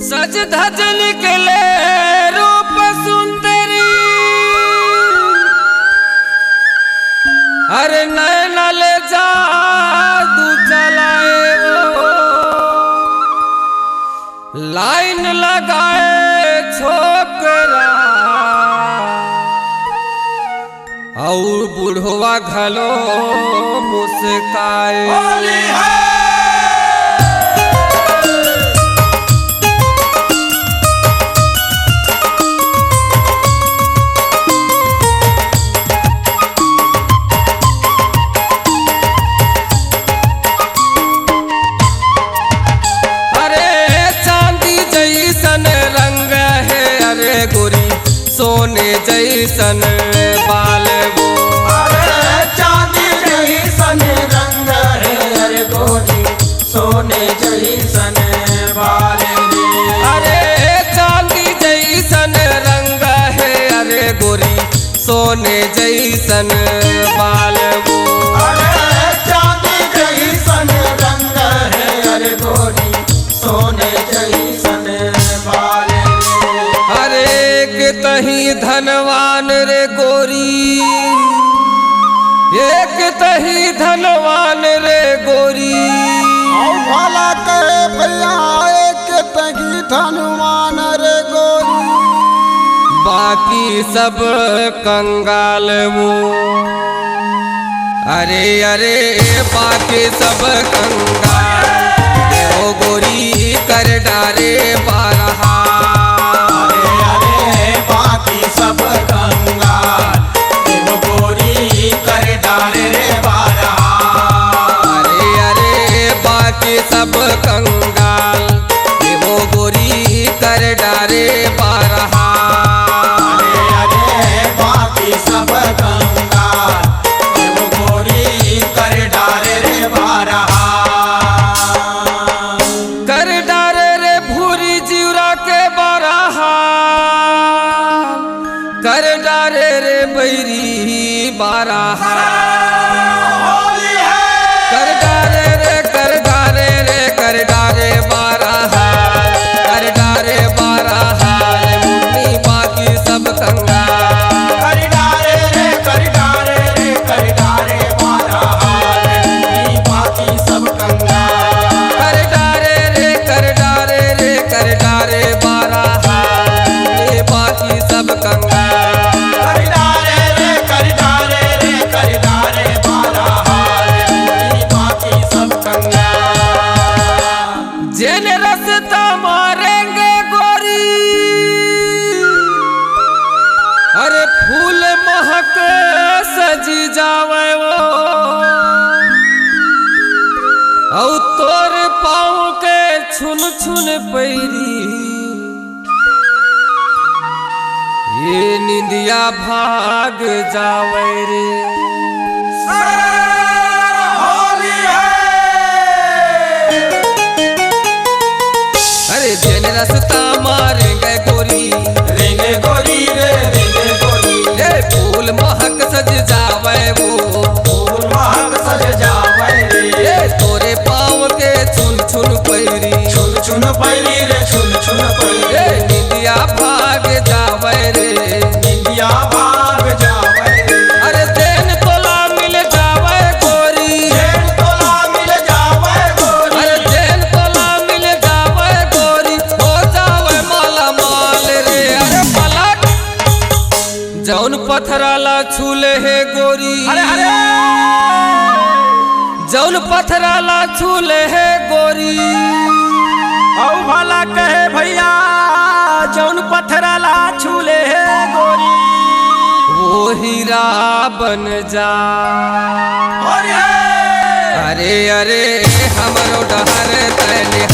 सज धज निकले रूप सुंदरी, अरे नैनल जादू चलाए वो, लाइन लगाए छोकरा और बुढ़वा घलो मुस्काए। सोने जैसन बाल वो, अरे चांदी जैसन रंग है, अरे गोरी सोने जैसन बाल रे। अरे चांदी जैसन रंग है, अरे गोरी सोने जैसन बाल वो, अरे चांदी जैसन रंग है, अरे गोरी सोने जैसन बाल रे। अरे एक तही धनवान रे गोरी, एक तही धनवान रे गोरी, भला करे भैया एक तही धनवान रे गोरी, बाकी सब कंगाल वो, अरे अरे बाकी सब कंगाल वो गोरी कर डारे बारहा। सब कंगाल वो गोरी कर डारे रे बारा। अरे अरे बाकी सब कंगाल वो गोरी कर डारे बारहा। अरे अरे बाकी सब कंगाल वो गोरी कर डारे रे बारा। कर डारे रे भूरी जीवरा के बारहा, कर डारे रे बैरी बारहा। कर डारे रे कर डारे रे कर डारे बारहा, कर डारे बारहा मुन्नी बाकी सब कंगाल। कर डारे रे कर डारे रे कर डारे बारा, बाकी सब कंगाल। कर डारे रे कर डारे रे कर डारे बारहा, बाकी सब कंगाल। जिन रास्ता मारेंगे गोरी, अरे फूल महक सजी जावे वो, औ तोर पाँव के छुन छुन पैरी, ये निंदिया भाग जावे रे। अरे जिन रास्ता मारेंगे गोरी, रेंगे गोरी रे रेंगे गोरी, ये फूल महक सज जावे वो, फूल महक सज जावे रे। ये तोरे पाँव के छुन छुन पैरी, छुन छुन पैरी रे छुन छुन पैरी, ये निंदिया भाग जावे रे, निंदिया भाग जावे रे। अरे देन तोला मिल जावे गोरी, देन तोला मिल जावे गोरी, अरे देन तोला मिल जावे गोरी, हो जावे माला माल रे। अरे पलट जौन पथराला छूले है गोरी, अरे अरे जौन पथराला छूले है गोरी, औ भला कहे भैया जौन पथराला छूले है गोरी, वो हीरा बन जा। अरे अरे हमरो डहर तैले